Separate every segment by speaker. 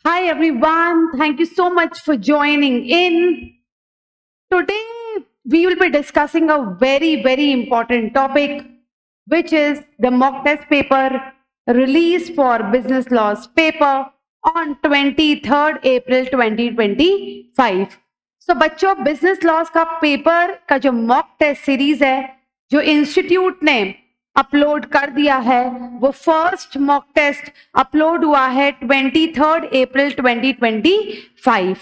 Speaker 1: Hi everyone, thank you so much for joining in. Today we will be discussing a very important topic, which is the mock test paper release for business laws paper on 23rd April 2025. So बच्चों, business laws का paper का जो mock test series है जो institute ने upload कर दिया है, वो फर्स्ट मॉक टेस्ट अपलोड हुआ है 23rd अप्रैल 2025।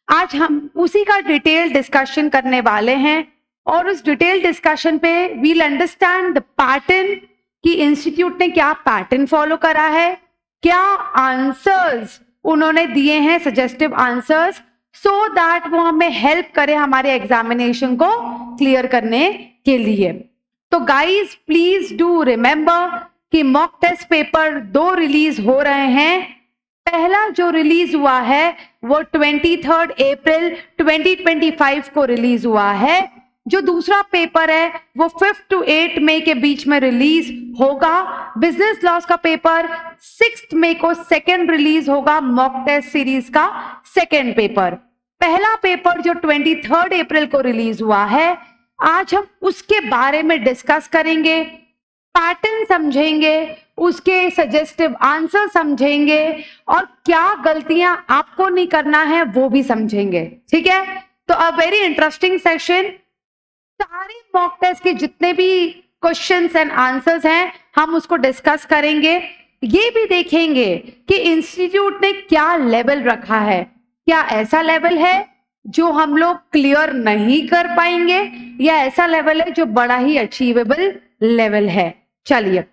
Speaker 1: आज हम उसी का डिटेल डिस्कशन करने वाले हैं और उस डिटेल डिस्कशन पे वील अंडरस्टैंड द पैटर्न कि इंस्टीट्यूट ने क्या पैटर्न फॉलो करा है, क्या आंसर्स उन्होंने दिए हैं, सजेस्टिव आंसर्स, सो दैट वो हमें हेल्प करे हमारे एग्जामिनेशन को क्लियर करने के लिए। तो गाइज प्लीज डू रिमेंबर कि मॉक टेस्ट पेपर 2 रिलीज हो रहे हैं। पहला जो रिलीज हुआ है वो 23rd अप्रैल 2025 को रिलीज हुआ है। जो दूसरा पेपर है वो 5 to 8 मई के बीच में रिलीज होगा। बिजनेस लॉस का पेपर 6 मई को सेकेंड रिलीज होगा, मॉक टेस्ट सीरीज का सेकेंड पेपर। पहला पेपर जो 23rd अप्रैल को रिलीज हुआ है, आज हम उसके बारे में डिस्कस करेंगे, पैटर्न समझेंगे, उसके सजेस्टिव आंसर समझेंगे और क्या गलतियां आपको नहीं करना है वो भी समझेंगे। ठीक है, तो अ वेरी इंटरेस्टिंग सेशन। सारे मॉक टेस्ट के जितने भी क्वेश्चंस एंड आंसर्स हैं हम उसको डिस्कस करेंगे। ये भी देखेंगे कि इंस्टीट्यूट ने क्या लेवल रखा है, क्या ऐसा लेवल है जो हम लोग क्लियर नहीं कर पाएंगे या ऐसा लेवल है जो बड़ा ही अचीवेबल लेवल है। चलिए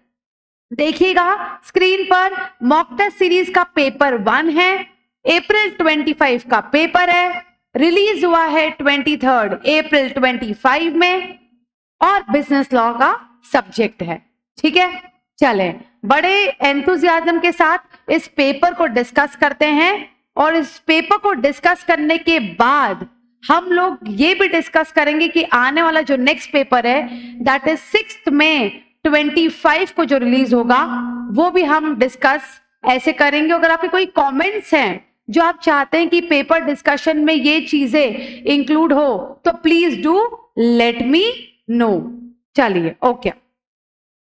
Speaker 1: देखिएगा स्क्रीन पर, मॉक टेस्ट सीरीज का पेपर 1 है, अप्रैल 25 का पेपर है, रिलीज हुआ है 23rd अप्रैल 25 में और बिजनेस लॉ का सब्जेक्ट है। ठीक है, चलें बड़े एंथुजियाज्म के साथ इस पेपर को डिस्कस करते हैं और इस पेपर को डिस्कस करने के बाद हम लोग ये भी डिस्कस करेंगे कि आने वाला जो नेक्स्ट पेपर है दैट इज 6 मई 25 को जो रिलीज होगा वो भी हम डिस्कस ऐसे करेंगे। अगर आपके कोई कमेंट्स हैं जो आप चाहते हैं कि पेपर डिस्कशन में ये चीजें इंक्लूड हो तो please do let me know. चलिए ओके,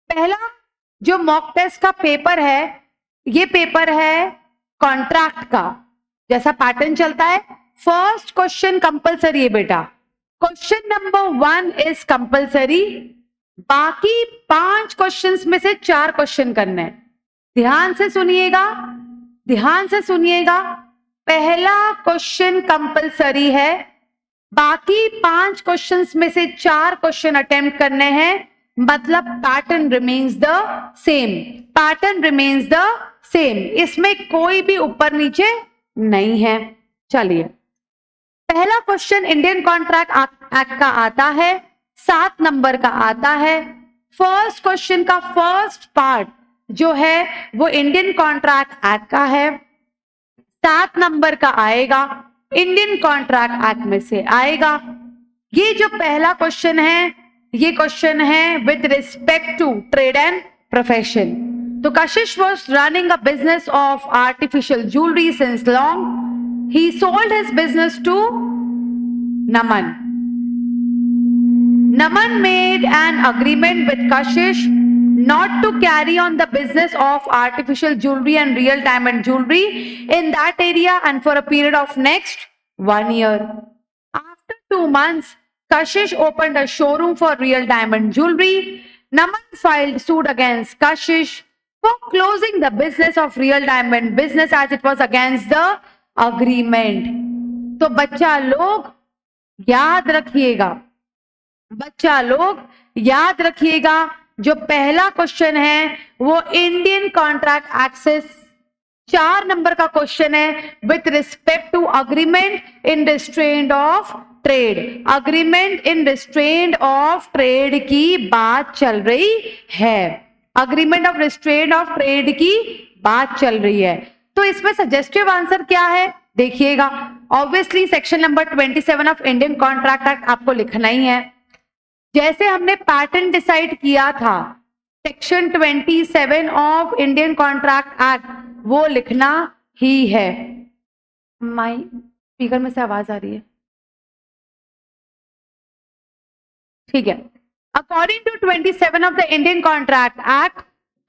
Speaker 1: पहला जो मॉक टेस्ट का पेपर है ये पेपर है कॉन्ट्रैक्ट का। जैसा पैटर्न चलता है, फर्स्ट क्वेश्चन कंपलसरी है बेटा, क्वेश्चन नंबर 1 इज कंपलसरी, बाकी 5 क्वेश्चंस में से 4 क्वेश्चन करने हैं। ध्यान से सुनिएगा, ध्यान से सुनिएगा। पहला क्वेश्चन कंपलसरी है, बाकी 5 क्वेश्चंस में से 4 क्वेश्चन अटेम्प्ट करने हैं, मतलब pattern remains the same, pattern remains the same, इसमें कोई भी ऊपर नीचे नहीं है। चलिए पहला क्वेश्चन इंडियन कॉन्ट्रैक्ट एक्ट का आता है, 7 नंबर का आता है। फर्स्ट क्वेश्चन का फर्स्ट पार्ट जो है वो इंडियन कॉन्ट्रैक्ट एक्ट का है, 7 नंबर का आएगा, इंडियन कॉन्ट्रैक्ट एक्ट में से आएगा। ये जो पहला क्वेश्चन है ये क्वेश्चन है with respect to trade and profession. तो Kashish was running a business of artificial jewelry since long. He sold his business to Naman. Naman made an agreement with Kashish not to carry on the business of artificial jewelry and real diamond jewelry in that area and for a period of next 1 year. After 2 months, Kashish opened a showroom for real diamond jewelry. Naman filed suit against Kashish for closing the business of real diamond business as it was against the agreement. तो बच्चा लोग याद रखिएगा, बच्चा लोग याद रखिएगा, जो पहला क्वेश्चन है वो इंडियन कॉन्ट्रैक्ट एक्ट से 4 नंबर का क्वेश्चन है with respect to agreement in restraint of trade. Agreement in restraint of trade की बात चल रही है, agreement of restraint of trade की बात चल रही है। तो इसमें सजेस्टिव आंसर क्या है देखिएगा, obviously section number 27 of Indian contract act आपको लिखना ही है। जैसे हमने पैटर्न डिसाइड किया था section 27 of Indian contract act वो लिखना ही है। माई स्पीकर में से आवाज आ रही है, ठीक है। According to 27 of the Indian contract act,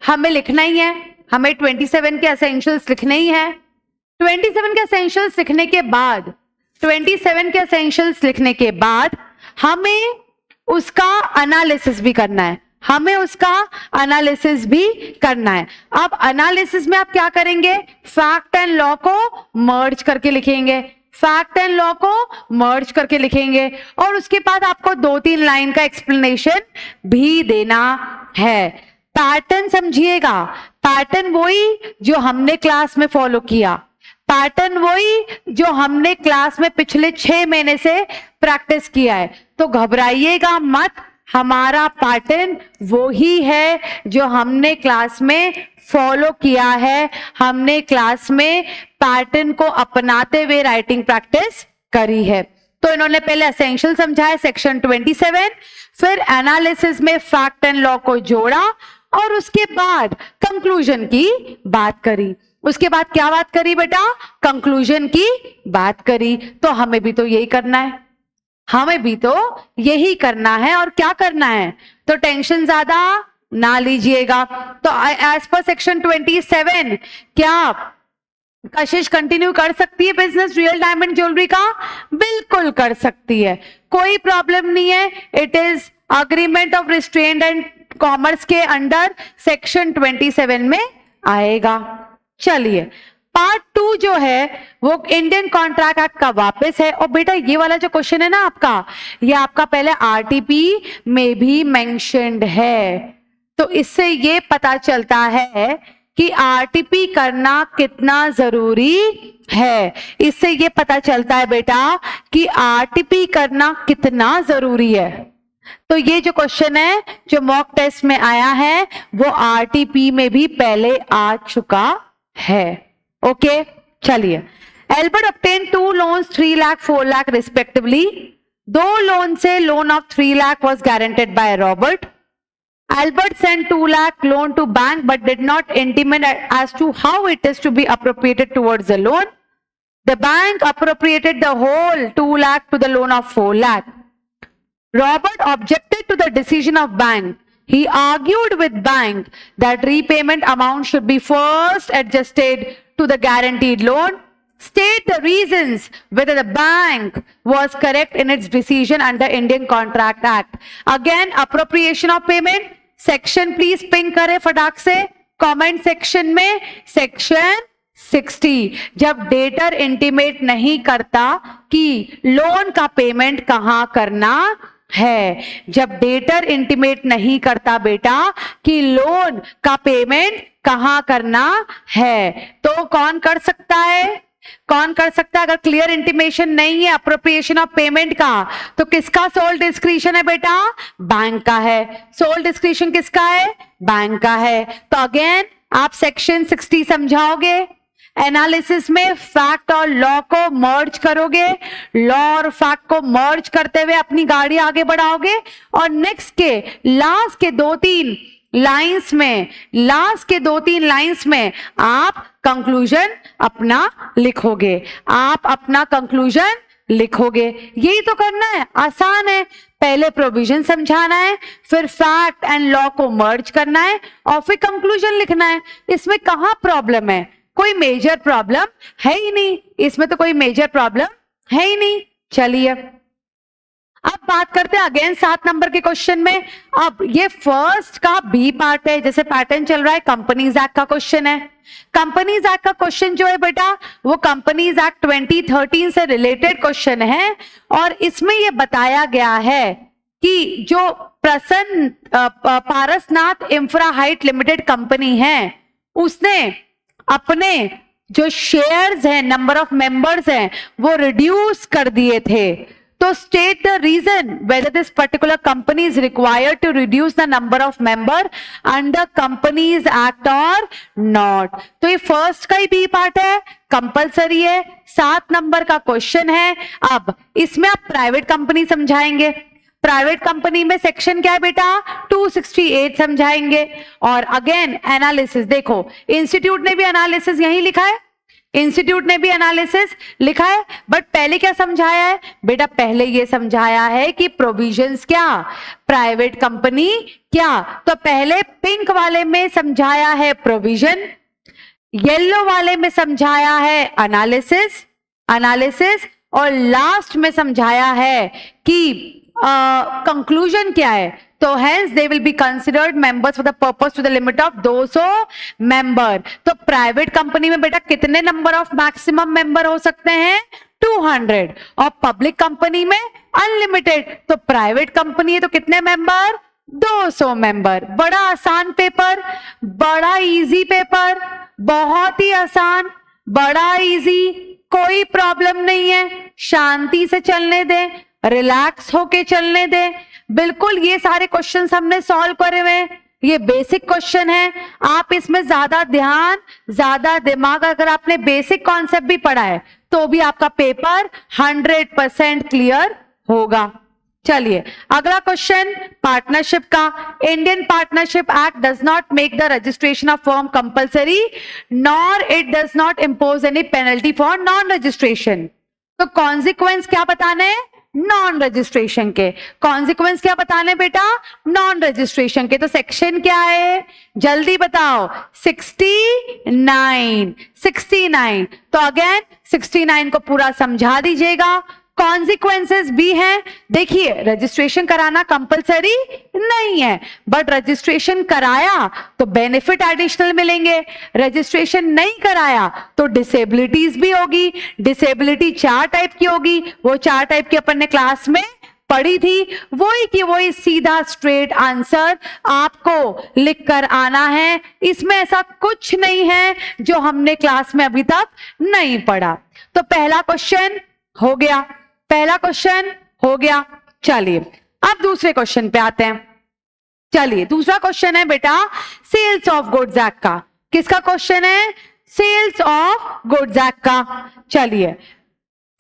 Speaker 1: हमें लिखना ही है, हमें 27 के एसेंशियल्स लिखने ही है। 27 के एसेंशियल्स लिखने के बाद 27 के एसेंशियल्स लिखने के बाद हमें उसका एनालिसिस भी करना है, हमें उसका एनालिसिस भी करना है। अब एनालिसिस में आप क्या करेंगे, फैक्ट एंड लॉ को मर्ज करके लिखेंगे, फैक्ट एंड लॉ को मर्ज करके लिखेंगे, और उसके बाद आपको 2-3 लाइन का एक्सप्लेनेशन भी देना है। पैटर्न समझिएगा, पैटर्न वही जो हमने क्लास में फॉलो किया, पैटर्न वही जो हमने क्लास में पिछले 6 महीने से प्रैक्टिस किया है। तो घबराइएगा मत, हमारा पैटर्न वो ही है जो हमने क्लास में फॉलो किया है, हमने क्लास में पैटर्न को अपनाते हुए राइटिंग प्रैक्टिस करी है। तो इन्होंने पहले एसेंशियल समझाया सेक्शन 27, फिर एनालिसिस में फैक्ट एंड लॉ को जोड़ा, और उसके बाद कंक्लूजन की बात करी। उसके बाद क्या बात करी बेटा, कंक्लूजन की बात करी। तो हमें भी तो यही करना है, हमें भी तो यही करना है, और क्या करना है, तो टेंशन ज्यादा ना लीजिएगा। तो एज पर सेक्शन 27 क्या कशिश कंटिन्यू कर सकती है बिजनेस रियल डायमंड ज्वेलरी का? बिल्कुल कर सकती है, कोई प्रॉब्लम नहीं है। It is agreement of restraint and commerce के अंडर सेक्शन 27 में आएगा। चलिए, पार्ट 2 जो है वो इंडियन कॉन्ट्रैक्ट एक्ट का वापस है। और बेटा ये वाला जो क्वेश्चन है ना आपका, ये आपका पहले आरटीपी में भी मेंशन्ड है। तो इससे ये पता चलता है कि आरटीपी करना कितना जरूरी है, इससे ये पता चलता है बेटा कि आरटीपी करना कितना जरूरी है। तो ये जो क्वेश्चन है जो मॉक टेस्ट में आया है वो आरटीपी में भी पहले आ चुका है। ओके, चलिए। Albert obtained 2 loans 3 lakh 4 lakh respectively. 2 loan से loan of 3 lakh was guaranteed by Robert. Albert sent 2 lakh loan to bank but did not intimate as to how it is to be appropriated towards the loan. The bank appropriated the whole 2 lakh to the loan of 4 lakh. Robert objected to the decision of bank. He argued with bank that repayment amount should be first adjusted to the guaranteed loan. State the reasons whether the bank was correct in its decision under Indian Contract Act. Again, appropriation of payment. Section please ping करें फटाक से comment section में, section 60। जब debtor intimate नहीं करता कि loan का payment कहां करना है, जब डेटर इंटीमेट नहीं करता बेटा कि लोन का पेमेंट कहां करना है, तो कौन कर सकता है, कौन कर सकता है? अगर क्लियर इंटीमेशन नहीं है अप्रोप्रिएशन ऑफ पेमेंट का, तो किसका सोल डिस्क्रिशन है बेटा? बैंक का है। सोल डिस्क्रिशन किसका है? बैंक का है। तो अगेन आप सेक्शन 60 समझाओगे, एनालिसिस में फैक्ट और लॉ को मर्ज करोगे, लॉ और फैक्ट को मर्ज करते हुए अपनी गाड़ी आगे बढ़ाओगे, और नेक्स्ट के लास्ट के 2-3 लाइंस में, लास्ट के 2-3 लाइंस में आप कंक्लूजन अपना लिखोगे, आप अपना कंक्लूजन लिखोगे। यही तो करना है, आसान है। पहले प्रोविजन समझाना है, फिर फैक्ट एंड लॉ को मर्ज करना है, और फिर कंक्लूजन लिखना है। इसमें कहां प्रॉब्लम है? कोई मेजर प्रॉब्लम है ही नहीं, इसमें तो कोई मेजर प्रॉब्लम है ही नहीं। चलिए अब बात करते हैं अगेन 7 नंबर के क्वेश्चन में। अब ये फर्स्ट का बी पार्ट है, जैसे पैटर्न चल रहा है, कंपनीज एक्ट का क्वेश्चन है। कंपनीज एक्ट का क्वेश्चन जो है बेटा वो कंपनीज एक्ट 2013 से रिलेटेड क्वेश्चन है, और इसमें ये बताया गया है कि जो प्रसन्न Parasnath infra height limited company है उसने अपने जो शेयर्स हैं, नंबर ऑफ मेंबर्स हैं, वो रिड्यूस कर दिए थे। तो state the reason whether this particular company is required to reduce the number of member under companies act और नॉट। तो ये फर्स्ट का ही बी पार्ट है, कंपलसरी है, 7 नंबर का क्वेश्चन है। अब इसमें आप प्राइवेट कंपनी समझाएंगे, प्राइवेट कंपनी में सेक्शन क्या है बेटा? 268 समझाएंगे। और अगेन एनालिसिस, देखो इंस्टीट्यूट ने भी एनालिसिस यही लिखा है, इंस्टीट्यूट ने भी एनालिसिस लिखा है, बट पहले क्या समझाया है बेटा? पहले ये समझाया है कि प्रोविजंस क्या, प्राइवेट कंपनी क्या। तो पहले पिंक वाले में समझाया है प्रोविजन, येलो वाले में समझाया है एनालिसिस और लास्ट में समझाया है कि कंक्लूजन क्या है। तो hence they will be considered members for the purpose to the limit of 200 member. तो प्राइवेट कंपनी में बेटा कितने नंबर ऑफ मैक्सिमम मेंबर हो सकते हैं? 200। और पब्लिक कंपनी में अनलिमिटेड। तो प्राइवेट कंपनी है तो कितने मेंबर? 200 मेंबर। बड़ा आसान पेपर, बड़ा इजी पेपर, बहुत ही आसान, बड़ा इजी, कोई प्रॉब्लम नहीं है। शांति से चलने दें, रिलैक्स होके चलने दें। बिल्कुल ये सारे क्वेश्चंस हमने सॉल्व करे हुए हैं, ये बेसिक क्वेश्चन है। आप इसमें ज्यादा ध्यान, ज्यादा दिमाग, अगर आपने बेसिक कॉन्सेप्ट भी पढ़ा है तो भी आपका पेपर 100% क्लियर होगा। चलिए अगला क्वेश्चन पार्टनरशिप का। Indian partnership act does not make the registration of firm compulsory nor it does not impose any penalty for non registration. तो कॉन्सिक्वेंस क्या बताने हैं? नॉन रजिस्ट्रेशन के। कॉन्सिक्वेंस क्या बताने बेटा? नॉन रजिस्ट्रेशन के। तो सेक्शन क्या है जल्दी बताओ? 69। तो अगेन 69 को पूरा समझा दीजिएगा। कॉन्सिक्वेंसेस भी हैं। देखिए रजिस्ट्रेशन कराना कंपलसरी नहीं है, बट रजिस्ट्रेशन कराया तो बेनिफिट एडिशनल मिलेंगे, रजिस्ट्रेशन नहीं कराया तो डिसेबिलिटीज भी होगी। डिसेबिलिटी 4 टाइप की होगी, वो 4 टाइप की अपन ने क्लास में पढ़ी थी, वही की वही सीधा स्ट्रेट आंसर आपको लिखकर आना है। इसमें ऐसा कुछ नहीं है जो हमने क्लास में अभी तक नहीं पढ़ा। तो पहला क्वेश्चन हो गया, पहला क्वेश्चन हो गया। चलिए अब दूसरे क्वेश्चन पे आते हैं। चलिए दूसरा क्वेश्चन है बेटा सेल्स ऑफ गुड्स एक्ट का। किसका क्वेश्चन है? सेल्स ऑफ गुड्स एक्ट का। चलिए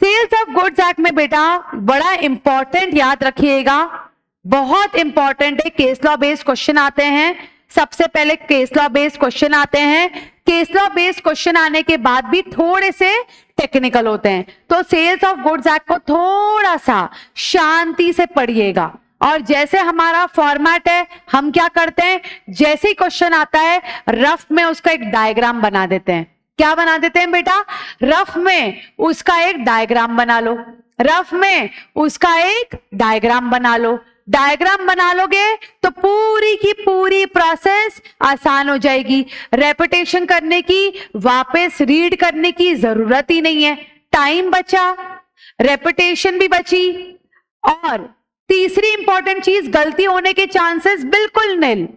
Speaker 1: सेल्स ऑफ गुड्स एक्ट में बेटा बड़ा इंपॉर्टेंट याद रखिएगा, बहुत इंपॉर्टेंट है। केस लॉ बेस्ड क्वेश्चन आते हैं, सबसे पहले केस लॉ बेस्ड क्वेश्चन आते हैं। केस लॉ बेस्ड क्वेश्चन आने के बाद भी थोड़े से टेक्निकल होते हैं। तो सेल्स ऑफ गुड्स एक्ट को थोड़ा सा शांति से पढ़िएगा। और जैसे हमारा फॉर्मेट है, हम क्या करते हैं, जैसे ही क्वेश्चन आता है रफ में उसका एक डायग्राम बना देते हैं। क्या बना देते हैं बेटा? रफ में उसका एक डायग्राम बना लो, रफ में उसका एक डायग्राम बना लो। डायग्राम बना लोगे तो पूरी की पूरी प्रोसेस आसान हो जाएगी। रेपिटेशन करने की, वापस रीड करने की जरूरत ही नहीं है। टाइम बचा, रेपिटेशन भी बची, और तीसरी इंपॉर्टेंट चीज, गलती होने के चांसेस बिल्कुल निल।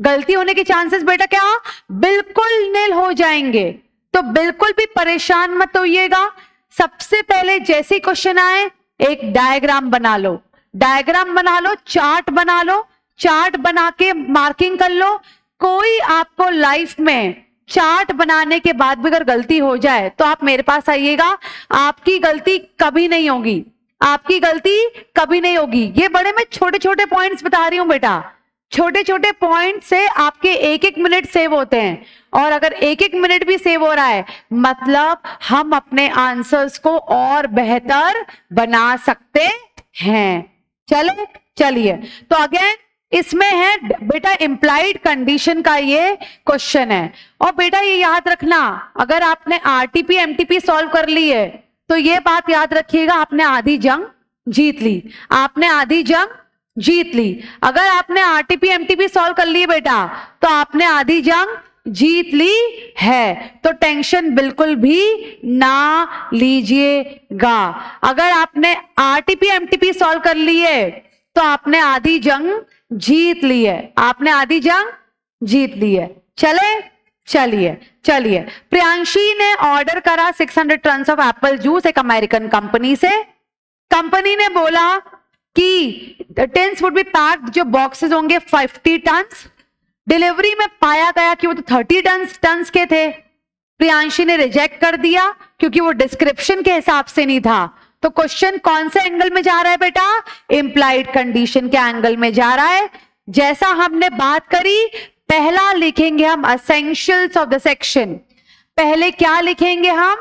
Speaker 1: गलती होने के चांसेस बेटा क्या? बिल्कुल निल हो जाएंगे। तो बिल्कुल भी परेशान मत होइएगा। सबसे पहले जैसे ही क्वेश्चन आए एक डायग्राम बना लो, डायग्राम बना लो, चार्ट बना लो, चार्ट बना के मार्किंग कर लो। कोई आपको लाइफ में चार्ट बनाने के बाद भी अगर गलती हो जाए तो आप मेरे पास आइएगा, आपकी गलती कभी नहीं होगी, आपकी गलती कभी नहीं होगी। ये बड़े मैं छोटे छोटे पॉइंट्स बता रही हूं बेटा, छोटे छोटे पॉइंट से आपके 1-1 मिनट सेव होते हैं। और अगर 1-1 मिनट भी सेव हो रहा है मतलब हम अपने आंसर्स को और बेहतर बना सकते हैं। चलो चलिए, तो अगेन इसमें है बेटा इंप्लाइड कंडीशन का ये क्वेश्चन है। और बेटा ये याद रखना, अगर आपने आरटीपी एमटीपी सॉल्व कर ली है तो ये बात याद रखिएगा, आपने आधी जंग जीत ली, आपने आधी जंग जीत ली। अगर आपने आरटीपी एमटीपी सॉल्व कर ली बेटा तो आपने आधी जंग जीत ली है। तो टेंशन बिल्कुल भी ना लीजिएगा। अगर आपने आरटीपी एमटीपी सॉल्व कर ली है तो आपने आधी जंग जीत ली है, आपने आधी जंग जीत ली है। चले चलिए चलिए, प्रियांशी ने ऑर्डर करा 600 टन ऑफ एप्पल जूस एक अमेरिकन कंपनी से। कंपनी ने बोला कि टिन्स वुड बी पैक्ड, जो बॉक्सेस होंगे 50 टन। डिलीवरी में पाया गया कि वो तो 30 टन के थे। प्रियांशी ने रिजेक्ट कर दिया क्योंकि वो डिस्क्रिप्शन के हिसाब से नहीं था। तो क्वेश्चन कौन से एंगल में जा रहा है बेटा? इंप्लाइड कंडीशन के एंगल में जा रहा है। जैसा हमने बात करी, पहला लिखेंगे हम एसेंशियल्स ऑफ द सेक्शन। पहले क्या लिखेंगे हम?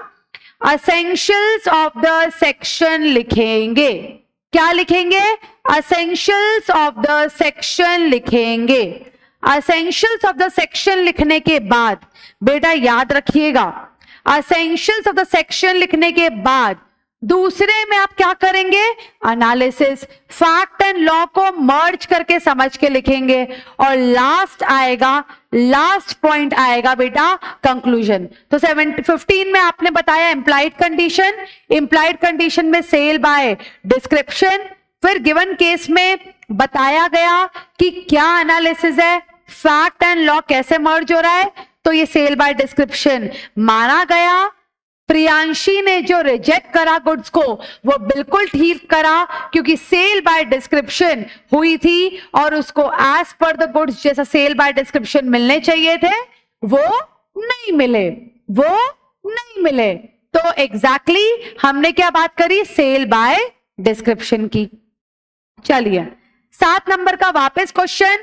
Speaker 1: असेंशियल्स ऑफ द सेक्शन लिखेंगे। क्या लिखेंगे? असेंशियल्स ऑफ द सेक्शन लिखेंगे। असेंशियल्स ऑफ द सेक्शन लिखने के बाद बेटा याद रखिएगा, असेंशियल्स ऑफ द सेक्शन लिखने के बाद दूसरे में आप क्या करेंगे? एनालिसिस, फैक्ट एंड लॉ को मर्ज करके समझ के लिखेंगे और लास्ट आएगा, लास्ट पॉइंट आएगा बेटा कंक्लूजन। तो 15 में आपने बताया इंप्लाइड कंडीशन, इंप्लाइड कंडीशन में सेल बाय डिस्क्रिप्शन, फिर गिवन केस में बताया गया कि क्या एनालिसिस है, फैक्ट एंड लॉ कैसे मर्ज हो रहा है, तो ये सेल बाय डिस्क्रिप्शन माना गया। प्रियांशी ने जो रिजेक्ट करा गुड्स को वो बिल्कुल ठीक करा, क्योंकि सेल बाय डिस्क्रिप्शन हुई थी और उसको एज पर द गुड्स जैसा सेल बाय डिस्क्रिप्शन मिलने चाहिए थे, वो नहीं मिले, वो नहीं मिले। तो एग्जैक्टली हमने क्या बात करी? सेल बाय डिस्क्रिप्शन की। चलिए 7 नंबर का वापस question,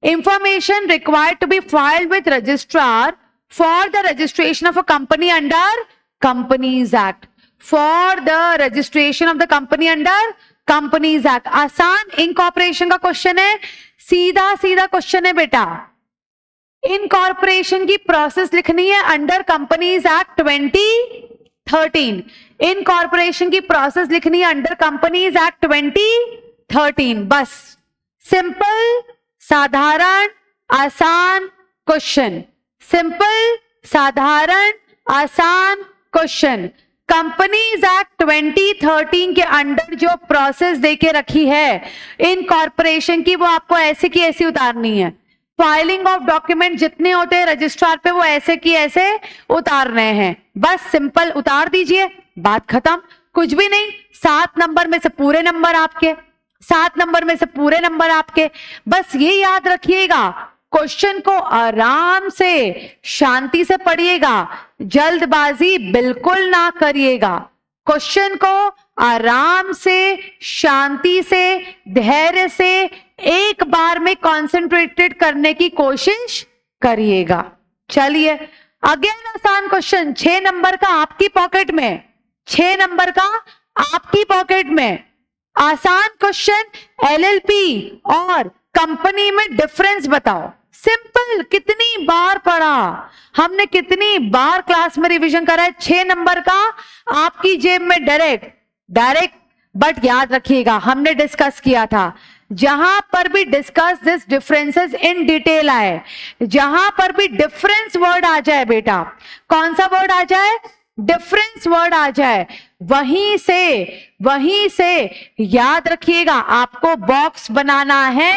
Speaker 1: information required to be filed with registrar for the registration of a company under companies act, for the registration of the company under companies act. आसान incorporation का question है, सीधा सीधा question है बेटा। इनकॉर्पोरेशन की प्रोसेस लिखनी है अंडर कंपनीज एक्ट 2013। इनकॉर्पोरेशन की प्रोसेस लिखनी है अंडर कंपनीज एक्ट 2013। बस सिंपल, साधारण, आसान क्वेश्चन, सिंपल, साधारण, आसान क्वेश्चन। कंपनीज एक्ट 2013 के अंडर जो प्रोसेस देके रखी है इनकॉर्पोरेशन की, वो आपको ऐसे की ऐसी उतारनी है। फाइलिंग ऑफ डॉक्यूमेंट जितने होते हैं रजिस्ट्रार पे, वो ऐसे की ऐसे उतारने हैं। बस सिंपल उतार दीजिए, बात खत्म, कुछ भी नहीं। 7 नंबर में से पूरे नंबर आपके, 7 नंबर में से पूरे नंबर आपके। बस ये याद रखिएगा, क्वेश्चन को आराम से शांति से पढ़िएगा, जल्दबाजी बिल्कुल ना करिएगा। क्वेश्चन को आराम से, शांति से, धैर्य से एक बार में कंसंट्रेटेड करने की कोशिश करिएगा। चलिए अगेन आसान क्वेश्चन, 6 नंबर का आपकी पॉकेट में, 6 नंबर का आपकी पॉकेट में। आसान क्वेश्चन, एलएलपी और कंपनी में डिफरेंस बताओ। सिंपल, कितनी बार पढ़ा हमने, कितनी बार क्लास में रिवीजन करा है। 6 नंबर का आपकी जेब में डायरेक्ट। बट याद रखिएगा हमने डिस्कस किया था, जहां पर भी discuss this differences in detail आए, जहां पर भी डिफरेंस वर्ड आ जाए बेटा, कौन सा वर्ड आ जाए? डिफरेंस वर्ड आ जाए, वहीं से याद रखिएगा आपको बॉक्स बनाना है,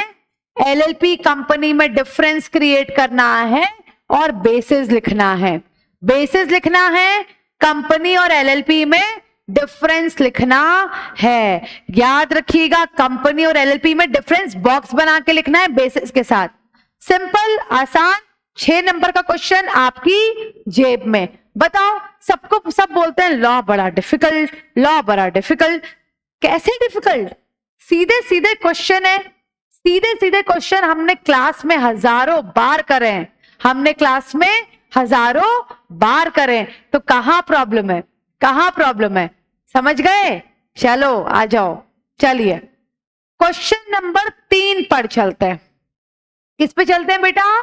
Speaker 1: एलएलपी कंपनी में डिफरेंस क्रिएट करना है और बेसिस लिखना है। बेसिस लिखना है, कंपनी और एलएलपी में डिफरेंस लिखना है। याद रखिएगा कंपनी और एलएलपी में डिफरेंस बॉक्स बना के लिखना है बेसिस के साथ। सिंपल, आसान, 6 नंबर का क्वेश्चन आपकी जेब में। बताओ, सबको सब बोलते हैं लॉ बड़ा डिफिकल्ट, लॉ बड़ा डिफिकल्ट। कैसे डिफिकल्ट? सीधे सीधे क्वेश्चन है, सीधे सीधे क्वेश्चन हमने क्लास में हजारों बार करे हैं, हमने क्लास में हजारों बार करे। तो कहां प्रॉब्लम है, कहां प्रॉब्लम है? समझ गए? चलो आ जाओ। चलिए क्वेश्चन नंबर 3 पर चलते हैं। किस पे चलते हैं बेटा?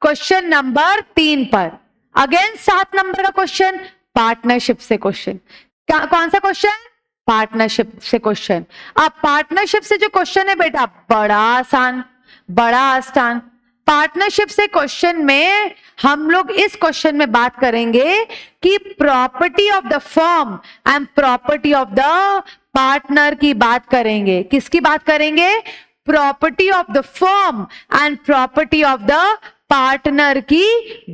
Speaker 1: क्वेश्चन नंबर 3 पर। अगेन 7 नंबर का क्वेश्चन, पार्टनरशिप से क्वेश्चन। कौन सा क्वेश्चन? पार्टनरशिप से क्वेश्चन। अब पार्टनरशिप से जो क्वेश्चन है बेटा, बड़ा आसान, बड़ा आसान। पार्टनरशिप से क्वेश्चन में हम लोग इस क्वेश्चन में बात करेंगे कि property of the firm and property of the partner की बात करेंगे। किसकी बात करेंगे? Property of the firm and property of the partner की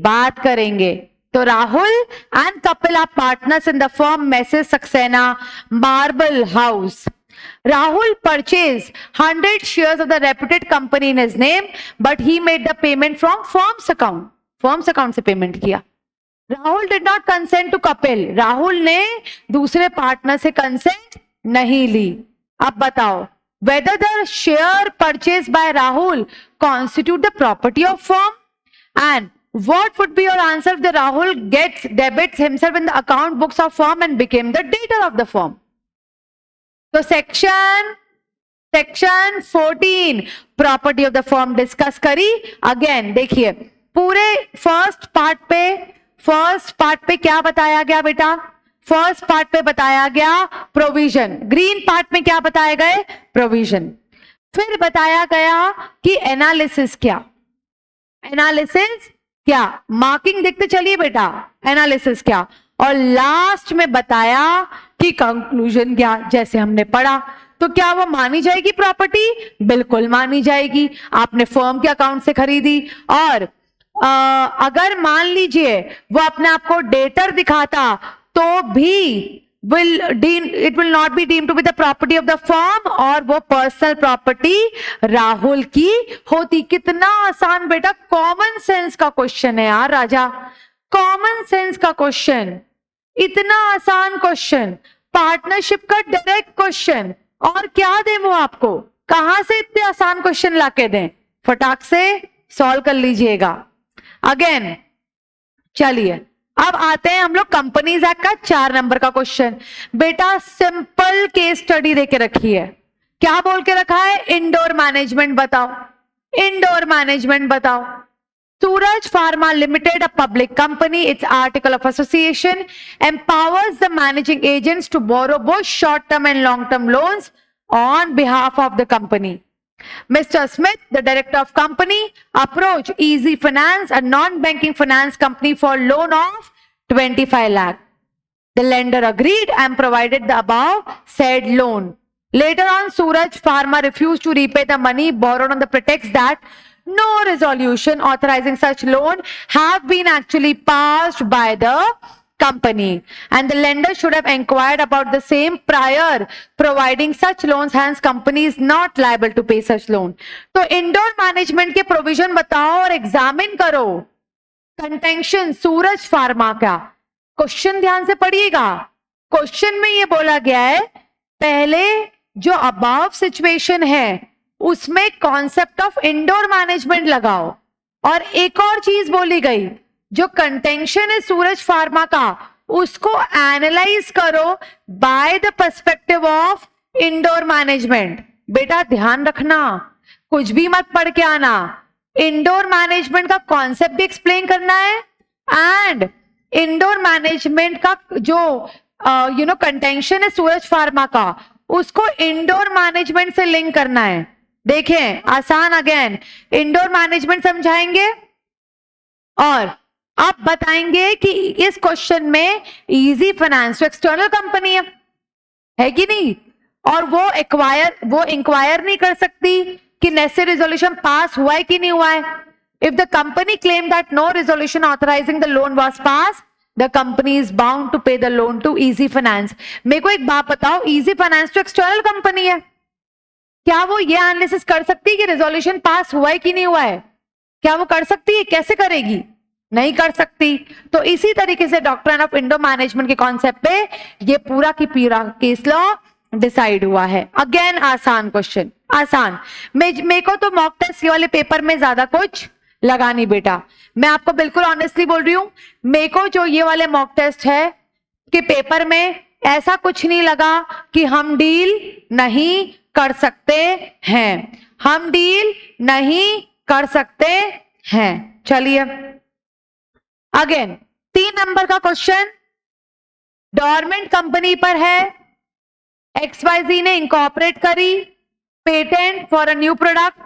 Speaker 1: बात करेंगे। तो Rahul and Kapil are partners in the firm messrs Saxena marble house. Rahul purchased 100 shares of the reputed company in his name, but he made the payment from firm's account. Firm's account से payment किया। Rahul did not consent to Kapil. Rahul ने दूसरे partner से consent नहीं ली। अब बताओ, whether the share purchased by Rahul constitute the property of firm and What would be your answer if the Rahul debits himself in the account books of firm and became the debtor of the firm? तो section 14 property of the firm discuss करी. Again देखिए पूरे first part पे क्या बताया गया बेटा? First part पे बताया गया प्रोविजन. ग्रीन पार्ट में क्या बताए गए? प्रोविजन. फिर बताया गया कि एनालिसिस क्या, मार्किंग देखते चलिए बेटा, एनालिसिस क्या, और लास्ट में बताया कि कंक्लूजन क्या. जैसे हमने पढ़ा तो क्या वो मानी जाएगी प्रॉपर्टी? बिल्कुल मानी जाएगी. आपने फर्म के अकाउंट से खरीदी और अगर मान लीजिए वो अपने आप को डेटर दिखाता तो भी it will not be deemed to be the property of the firm और वो पर्सनल प्रॉपर्टी राहुल की होती. कितना आसान बेटा, कॉमन सेंस का क्वेश्चन है यार राजा, कॉमन सेंस का क्वेश्चन, इतना आसान क्वेश्चन, पार्टनरशिप का डायरेक्ट क्वेश्चन. और क्या दें वो आपको, कहां से इतने आसान क्वेश्चन लाके दें? फटाक से सॉल्व कर लीजिएगा. अगेन चलिए अब आते हैं हम लोग कंपनीज एक्ट का 4 नंबर का क्वेश्चन. बेटा सिंपल केस स्टडी देके रखी है. क्या बोल के रखा है? इंडोर मैनेजमेंट बताओ, इंडोर मैनेजमेंट बताओ. Suraj Pharma Limited, a public company, its article of association empowers the managing agents to borrow both short-term and long-term loans on behalf of the company. Mr. Smith, the director of company, approached Easy Finance, a non-banking finance company, for loan of 25 lakh. The lender agreed and provided the above said loan. Later on, Suraj Pharma refused to repay the money borrowed on the pretext that no resolution authorizing such loan have been actually passed by the company, and the lender should have inquired about the same prior providing such loans. Hence, company is not liable to pay such loan. तो indoor management के provision बताओ और examine करो. Contention सूरज pharma का question ध्यान से पढ़िएगा. Question में ये बोला गया है पहले जो अबाव सिचुएशन है उसमें कॉन्सेप्ट ऑफ इंडोर मैनेजमेंट लगाओ, और एक और चीज बोली गई जो कंटेंशन है सूरज फार्मा का उसको एनालाइज करो by the perspective of indoor management. बेटा ध्यान रखना, कुछ भी मत पढ़ के आना, इंडोर मैनेजमेंट का कॉन्सेप्ट भी एक्सप्लेन करना है एंड इंडोर मैनेजमेंट का जो कंटेंशन है सूरज फार्मा का उसको इंडोर मैनेजमेंट से लिंक करना है. देखें आसान, अगेन इंडोर मैनेजमेंट समझाएंगे और आप बताएंगे कि इस क्वेश्चन में इजी फाइनेंस एक्सटर्नल कंपनी है कि नहीं, और वो इंक्वायर नहीं कर सकती कि नेसेसरी रिजोल्यूशन पास हुआ है कि नहीं हुआ है. If the company claim that no resolution authorising the loan was pass, the company is bound to pay the loan to Easy Finance. मेरे को एक बात बताओ, इजी फाइनेंस तो एक्सटर्नल कंपनी है, क्या वो ये एनालिसिस कर सकती है कि रिजोल्यूशन पास हुआ है कि नहीं हुआ है? क्या वो कर सकती है? कैसे करेगी? नहीं कर सकती. तो इसी तरीके से डॉक्ट्रिन ऑफ इंडोर मैनेजमेंट के कॉन्सेप्ट पे ये पूरा की पूरा केस लॉ डिसाइड हुआ है. अगेन आसान क्वेश्चन, आसान. मेरे को तो मॉक टेस्ट वाले पेपर में ज्यादा कुछ लगा नहीं बेटा, मैं आपको बिल्कुल ऑनेस्टली बोल रही हूं. मेरे को जो ये वाले मॉक टेस्ट है कि पेपर में ऐसा कुछ नहीं लगा कि हम डील नहीं कर सकते हैं, हम डील नहीं कर सकते हैं. चलिए अगेन 3 नंबर का क्वेश्चन डॉर्मेंट कंपनी पर है. XYZ ने इंकॉर्पोरेट करी patent for a new product.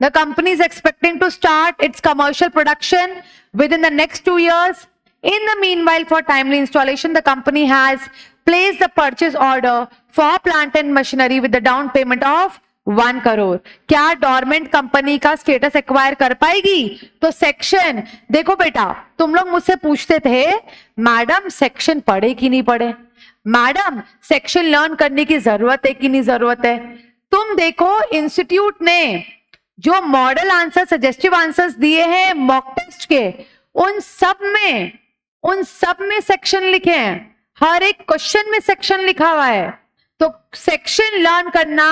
Speaker 1: The company is expecting to start its commercial production within the next 2 years. In the meanwhile, for timely installation, the company has placed the purchase order for plant and machinery with the down payment of 1 crore. क्या dormant company का status acquire कर पाएगी? तो section देखो बेटा, तुम लोग मुझसे पूछते थे मैडम सेक्शन पढ़े कि नहीं पढ़े, मैडम सेक्शन लर्न करने की जरूरत है कि नहीं जरूरत है. तुम देखो इंस्टीट्यूट ने जो मॉडल आंसर सजेस्टिव आंसर्स दिए हैं मॉक टेस्ट के, उन सब में सेक्शन लिखे हैं, हर एक क्वेश्चन में सेक्शन लिखा हुआ है. तो सेक्शन लर्न करना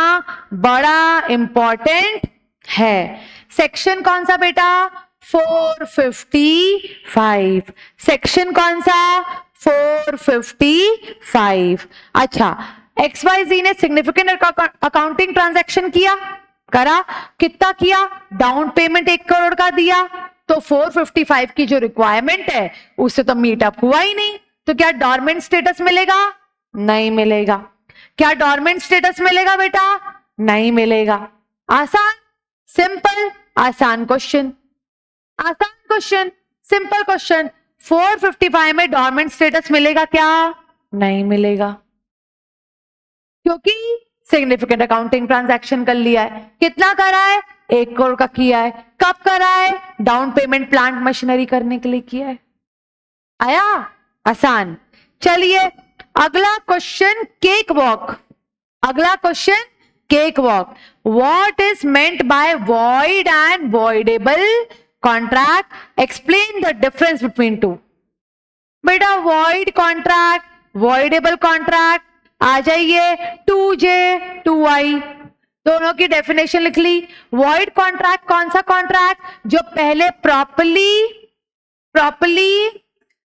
Speaker 1: बड़ा इंपॉर्टेंट है. सेक्शन कौन सा बेटा? 455। सेक्शन कौन सा? 455। अच्छा, XYZ ने सिग्निफिकेंट अकाउंटिंग ट्रांजैक्शन किया, करा, कितना किया? डाउन पेमेंट 1 करोड़ का दिया, तो 455 की जो रिक्वायरमेंट है उससे तो मीट अप हुआ ही नहीं, तो क्या डॉर्मेंट स्टेटस मिलेगा? नहीं मिलेगा। क्या डॉर्मेंट स्टेटस मिलेगा बेटा? नहीं मिलेगा। आसान, सिंपल, आसान क्वेश्चन, आसान क्वेश्चन, सिंपल क्वेश्चन। 455 में डॉर्मेंट स्टेटस मिलेगा क्या? नहीं मिलेगा, क्योंकि सिग्निफिकेंट अकाउंटिंग ट्रांजैक्शन कर लिया है। कितना करा है? 1 करोड़ का किया है। कब करा है? डाउन पेमेंट प्लांट मशीनरी करने के लिए किया है। आया? आसान। चलिए अगला क्वेश्चन, केक वॉक। अगला question, cake walk. What is meant by void and voidable contract? Explain the difference between two. बेटा वॉइड कॉन्ट्रैक्ट, वॉइडेबल कॉन्ट्रैक्ट, आ जाइए 2J 2I, दोनों की डेफिनेशन लिख ली। वॉइड कॉन्ट्रैक्ट कौन सा कॉन्ट्रैक्ट? जो पहले प्रॉपर्ली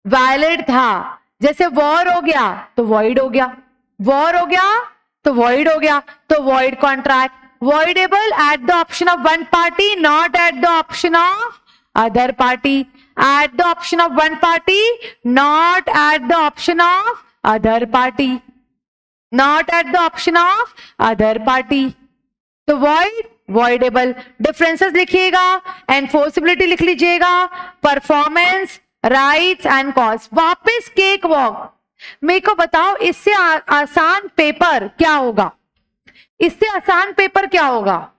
Speaker 1: वैलिड था, जैसे वॉर हो गया तो वॉइड हो गया, वॉर हो गया तो वॉइड हो गया, तो void contract. Voidable at the option of one party, not at the option of other party. At the option of one party, not at the option of other party, not at the option of other party. तो void, voidable, differences लिखिएगा, enforceability लिख लीजिएगा, performance, rights and cost. वापस cake walk. मेरे को बताओ इससे आसान पेपर क्या होगा? इससे आसान पेपर क्या होगा?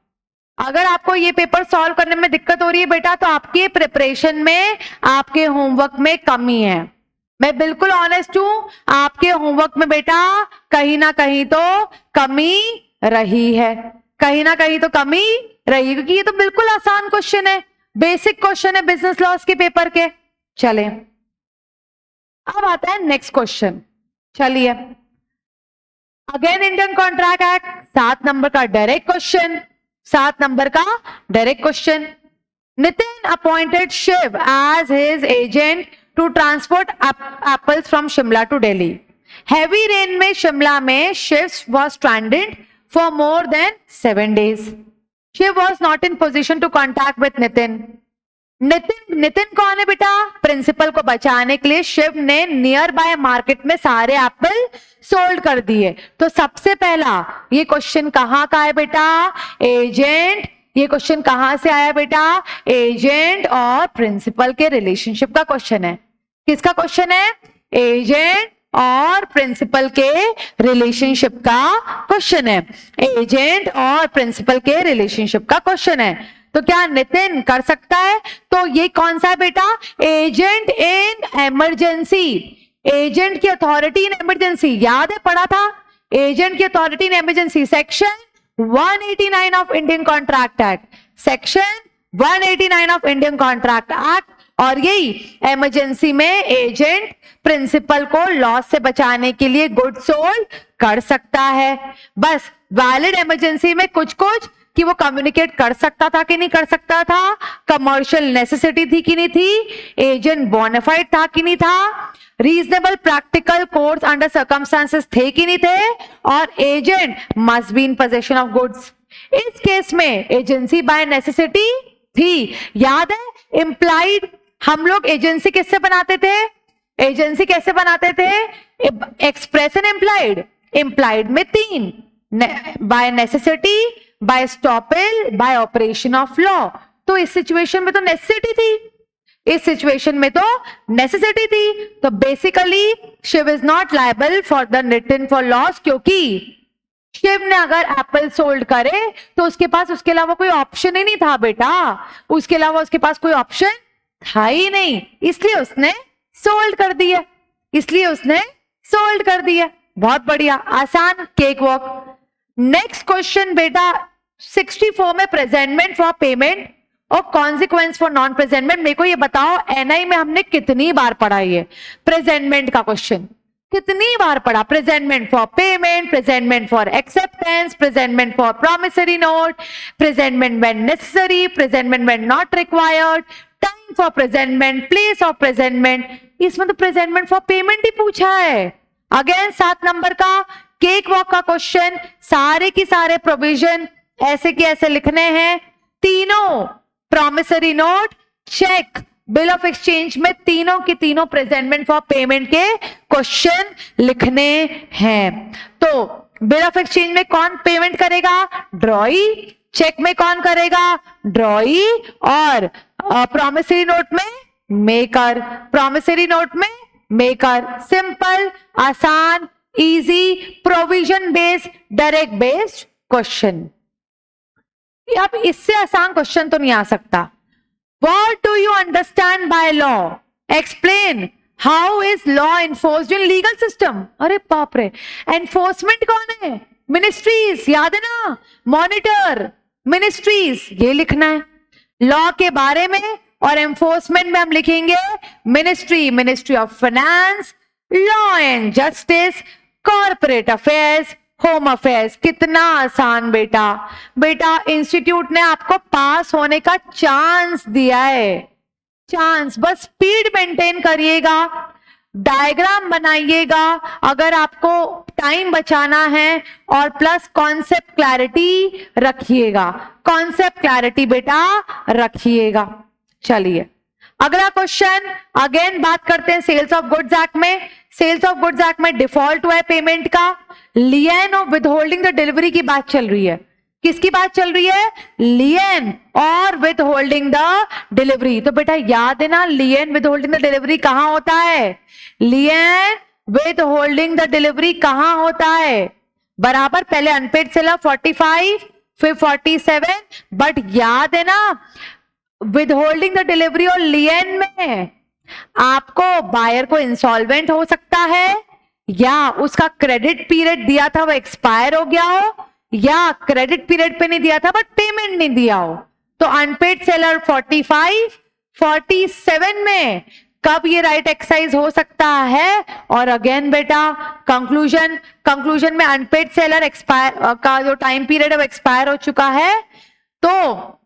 Speaker 1: अगर आपको ये पेपर सॉल्व करने में दिक्कत हो रही है बेटा, तो आपके प्रिपरेशन में, आपके होमवर्क में कमी है। मैं बिल्कुल ऑनेस्ट हूं, आपके होमवर्क में बेटा कहीं ना कहीं तो कमी रही है, कहीं ना कहीं तो कमी रही, क्योंकि ये तो बिल्कुल आसान क्वेश्चन है, बेसिक क्वेश्चन है बिजनेस लॉस के पेपर के। चले अब आता है नेक्स्ट क्वेश्चन। चलिए again Indian contract act, 7 number का डायरेक्ट क्वेश्चन, 7 नंबर का direct question. Nitin appointed Shiv as his agent to transport apples from Shimla to Delhi. Heavy rain में शिमला में Shiv was stranded for more than 7 days. Shiv was not in position to contact with Nitin. Nitin कौन है बेटा? Principal को बचाने के लिए शिव ने नियर बाय मार्केट में सारे एप्पल सोल्ड कर दिए। तो सबसे पहला ये क्वेश्चन कहां का है बेटा? एजेंट। ये क्वेश्चन कहां से आया बेटा? एजेंट और प्रिंसिपल के रिलेशनशिप का क्वेश्चन है। किसका क्वेश्चन है? एजेंट और प्रिंसिपल के रिलेशनशिप का क्वेश्चन है। एजेंट और प्रिंसिपल के रिलेशनशिप का क्वेश्चन है। तो क्या नितिन कर सकता है? तो ये कौन सा है बेटा? Agent in emergency. एजेंट की अथॉरिटी इन इमरजेंसी, याद है पढ़ा था? एजेंट की authority in emergency, section 189 of Indian contract act, section 189 of Indian contract act. और यही इमरजेंसी में एजेंट प्रिंसिपल को लॉस से बचाने के लिए गुड सोल्ड कर सकता है। बस वैलिड इमरजेंसी में कुछ कुछ कि वो कम्युनिकेट कर सकता था कि नहीं कर सकता था, कमर्शियल नेसेसिटी थी कि नहीं थी, एजेंट बोनाफाइड था कि नहीं था, reasonable practical course under circumstances थे कि नहीं थे, और agent must be in possession of goods. इस केस में एजेंसी बाय नेसेसिटी थी। याद है इंप्लाइड, हम लोग एजेंसी किससे बनाते थे? एजेंसी कैसे बनाते थे? Express and implied. इंप्लाइड में 3, by necessity, by stoppage, by operation of law. तो इस सिचुएशन में तो नेसेसिटी थी, इस सिचुएशन में तो नेसेसिटी थी। तो basically Shiv is not liable for the Nitin for loss, क्योंकि शिव ने अगर एप्पल सोल्ड करे तो उसके पास उसके अलावा कोई ऑप्शन ही नहीं था बेटा, उसके अलावा उसके पास कोई ऑप्शन था ही नहीं, इसलिए उसने सोल्ड कर दिया, इसलिए उसने सोल्ड कर दिया। बहुत बढ़िया, आसान, केक वॉक। नेक्स्ट क्वेश्चन बेटा 64 में प्रेजेंटमेंट फॉर पेमेंट और कॉन्सिक्वेंस फॉर नॉन प्रेजेंटमेंट। मेरे को ये बताओ एनआई में हमने कितनी बार पढ़ा ये प्रेजेंटमेंट का क्वेश्चन? कितनी बार पढ़ा? Presentment for payment, presentment for acceptance, presentment for promissory note, presentment when necessary, presentment when not required, time for presentment, place of presentment, इसमें तो प्रेजेंटमेंट फॉर पेमेंट ही पूछा है। अगेन 7 नंबर का केक वॉक का question, सारे की सारे provision ऐसे के ऐसे लिखने हैं। तीनों promissory note, cheque, bill of exchange में तीनों की तीनों प्रेजेंटमेंट फॉर पेमेंट के क्वेश्चन लिखने हैं। तो बिल ऑफ एक्सचेंज में कौन पेमेंट करेगा? ड्रॉई। चेक में कौन करेगा? ड्रॉई। और प्रॉमिसरी नोट में मेकर, प्रॉमिसरी नोट में मेकर। सिंपल, आसान, easy, provision based, direct based question. अब इससे आसान क्वेश्चन तो नहीं आ सकता। What do you understand by law? Explain. How is law enforced in legal system? अरे बाप रे, एनफोर्समेंट कौन है? मिनिस्ट्रीज, याद है ना? मॉनिटर, मिनिस्ट्रीज, ये लिखना है लॉ के बारे में। और एनफोर्समेंट में हम लिखेंगे ministry, ministry of finance, law and justice, corporate affairs, home affairs. कितना आसान बेटा। बेटा इंस्टीट्यूट ने आपको पास होने का चांस दिया है, चांस। बस स्पीड मेंटेन करिएगा, डायग्राम बनाइएगा अगर आपको टाइम बचाना है, और प्लस कॉन्सेप्ट क्लैरिटी रखिएगा, कॉन्सेप्ट क्लैरिटी बेटा रखिएगा। चलिए अगला क्वेश्चन, अगेन बात करते हैं सेल्स ऑफ गुड्स एक्ट में। सेल्स ऑफ गुड्स एक्ट में डिफॉल्ट हुआ है पेमेंट का, लियन और विदहोल्डिंग द डिलीवरी की बात चल रही है। किसकी बात चल रही है? लियन और विद होल्डिंग द डिलीवरी। तो बेटा याद है ना, लियन विद होल्डिंग द डिलीवरी कहां होता है? लियन विद होल्डिंग द डिलीवरी कहां होता है? बराबर, पहले अनपेड सेलर 45, फिर 47, बट याद है ना विद होल्डिंग द डिलीवरी और लियन में आपको बायर को इंसॉल्वेंट हो सकता है, या उसका क्रेडिट पीरियड दिया था वो एक्सपायर हो गया हो, या क्रेडिट पीरियड पे नहीं दिया था बट पेमेंट नहीं दिया हो। तो अनपेड सेलर 45, 47 में कब ये राइट एक्सरसाइज हो सकता है? और अगेन बेटा कंक्लूजन में अनपेड सेलर एक्सपायर का जो टाइम पीरियड है वो एक्सपायर हो चुका है। तो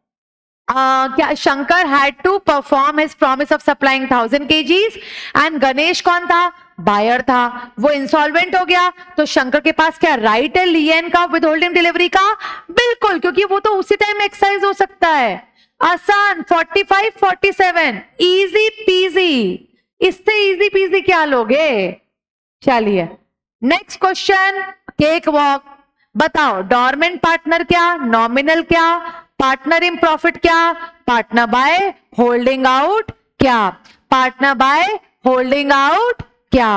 Speaker 1: क्या Shankar had to perform his promise of supplying 1000 kgs, and Ganesh कौन था? बायर था। वो इंसॉल्वेंट हो गया, तो शंकर के पास क्या राइट है लियन का, विद होल्डिंग डिलीवरी का? बिल्कुल, क्योंकि वो तो उसी टाइम एक्सरसाइज हो सकता है। आसान, 45, 47, इजी पीजी। इससे इजी पीजी क्या लोगे? चलिए नेक्स्ट क्वेश्चन, केक वॉक। बताओ डोरमेंट पार्टनर क्या, नॉमिनल क्या, पार्टनर इन प्रॉफिट क्या, पार्टनर बाय होल्डिंग आउट क्या, पार्टनर बाय होल्डिंग आउट क्या?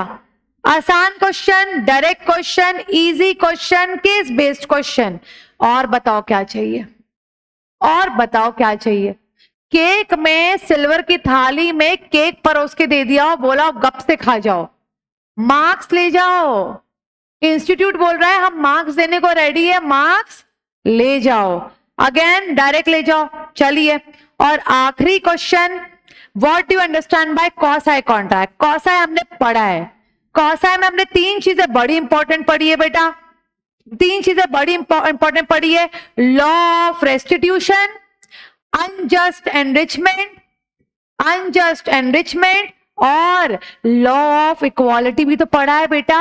Speaker 1: आसान question, direct question, easy question, case based question. और बताओ क्या चाहिए? और बताओ क्या चाहिए? केक में सिल्वर की थाली में केक परोस के दे दिया, बोला गप से खा जाओ, मार्क्स ले जाओ। इंस्टीट्यूट बोल रहा है हम मार्क्स देने को रेडी है, मार्क्स ले जाओ। अगेन डायरेक्ट ले जाओ। चलिए और आखिरी question, what do understand by quasi contract? Quasi हमने पढ़ा है, कॉसाई में हमने 3 चीजें बड़ी इंपॉर्टेंट पढ़ी है बेटा, 3 चीजें बड़ी इंपॉर्टेंट पढ़ी है। Law of restitution, unjust enrichment और लॉ ऑफ इक्वालिटी भी तो पढ़ा है बेटा।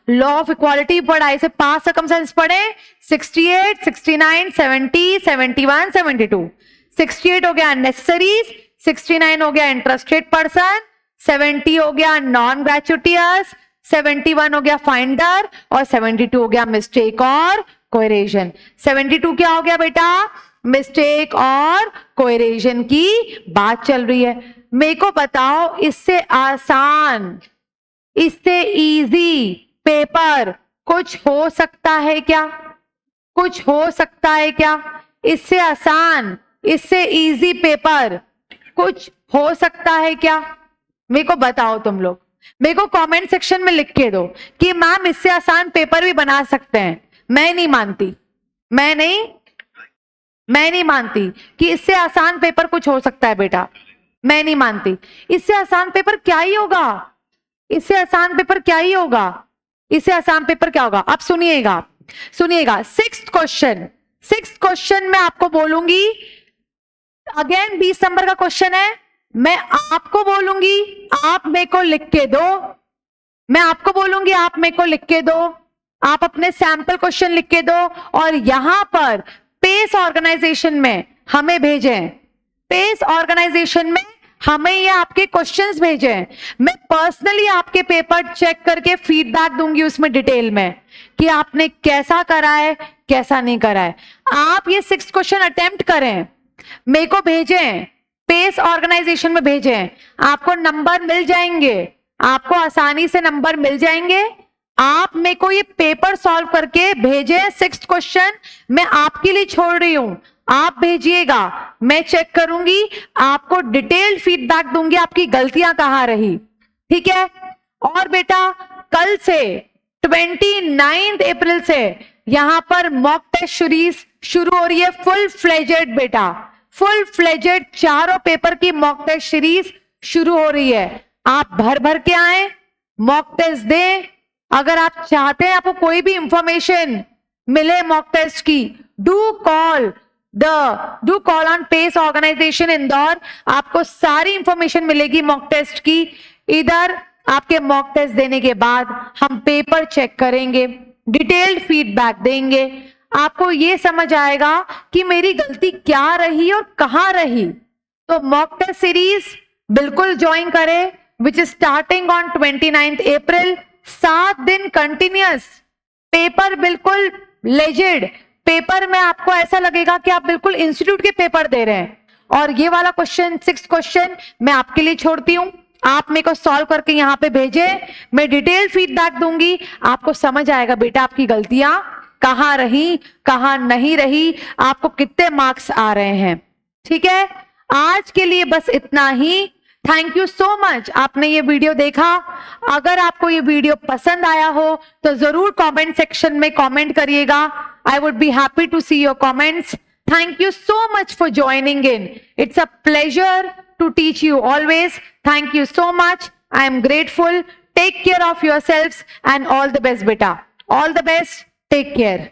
Speaker 1: लॉ ऑफ इक्वालिटी पढ़ा है, इसे 5 सर्कमस्टेंस पढ़े, 68, 69, 70, 71, 72। 68 हो गया नेसेसरीज, 69 हो गया इंटरेस्टेड पर्सन, 70 हो गया नॉन ग्रेचुटियस, 71 हो गया फाइंडर, और 72 हो गया मिस्टेक और कोएरेजन। 72 क्या हो गया बेटा? मिस्टेक और कोएरेजन की बात चल रही है। मेरे को बताओ इससे आसान, इससे इजी पेपर कुछ हो सकता है क्या? कुछ हो सकता है क्या? इससे आसान, इससे इजी पेपर कुछ हो सकता है क्या? मेरे को बताओ तुम लोग, मेरे को कमेंट सेक्शन में लिख के दो कि मैम इससे आसान पेपर भी बना सकते हैं। मैं नहीं मानती, मैं नहीं मानती कि इससे आसान पेपर कुछ हो सकता है बेटा, मैं नहीं मानती। इससे आसान पेपर क्या ही होगा? इससे आसान पेपर क्या ही होगा? इससे आसान पेपर क्या होगा? अब सुनिएगा, सुनिएगा। 6th क्वेश्चन में आपको बोलूंगी, अगेन 20 नंबर का क्वेश्चन है, मैं आपको बोलूंगी आप मेरे को लिख के दो, मैं आपको बोलूंगी आप मेरे को लिख के दो, आप अपने सैंपल क्वेश्चन लिख के दो और यहां पर पेस ऑर्गेनाइजेशन में हमें भेजें, पेस ऑर्गेनाइजेशन में हमें ये आपके क्वेश्चंस भेजें। मैं पर्सनली आपके पेपर चेक करके फीडबैक दूंगी उसमें डिटेल में कि आपने कैसा करा है कैसा नहीं करा है। आप ये 6 क्वेश्चन अटेम्प्ट करें, मेरे को भेजें, पेस ऑर्गेनाइजेशन में भेजें, आपको नंबर मिल जाएंगे, आपको आसानी से नंबर मिल जाएंगे। आप मेरे को ये पेपर सॉल्व करके भेजें 6 क्वेश्चन, मैं आपके लिए छोड़ रही हूं, आप भेजिएगा, मैं चेक करूंगी, आपको डिटेल्ड फीडबैक दूंगी आपकी गलतियां कहां रही, ठीक है। और बेटा कल से 29 अप्रैल से यहां पर मॉक टेस्ट सीरीज शुरू हो रही है, फुल फ्लेजेड बेटा, फुल फ्लेजेड चारों पेपर की मॉक टेस्ट सीरीज शुरू हो रही है। आप भर भर के आए, मॉक टेस्ट दें। अगर आप चाहते हैं आपको कोई भी इंफॉर्मेशन मिले मॉक टेस्ट की, do call on pace organisation Indore, आपको सारी इंफॉर्मेशन मिलेगी मॉक टेस्ट की। इधर आपके मॉक टेस्ट देने के बाद हम पेपर चेक करेंगे, डिटेल्ड फीडबैक देंगे, आपको ये समझ आएगा कि मेरी गलती क्या रही और कहां रही। तो मॉक टेस्ट सीरीज बिल्कुल ज्वाइन करें, विच इज स्टार्टिंग ऑन 29 अप्रैल। 7 दिन कंटिन्यूअस पेपर, बिल्कुल लेजिड पेपर में आपको ऐसा लगेगा कि आप बिल्कुल इंस्टीट्यूट के पेपर दे रहे हैं। और ये वाला क्वेश्चन 6 क्वेश्चन मैं आपके लिए छोड़ती हूं, आप मेरे को सॉल्व करके यहां पे भेजें, मैं डिटेल फीडबैक दूंगी, आपको समझ आएगा बेटा आपकी गलतियां कहां रही कहां नहीं रही, आपको कितने मार्क्स आ रहे हैं, ठीक है। आज के लिए बस इतना ही। थैंक यू सो मच, आपने ये वीडियो देखा। अगर आपको ये वीडियो पसंद आया हो तो जरूर कमेंट सेक्शन में कमेंट करिएगा, I would be happy to see your comments. Thank you so much for joining in. It's a pleasure to teach you always. Thank you so much. I am grateful. Take care of yourselves and all the best, beta. All the best. Take care.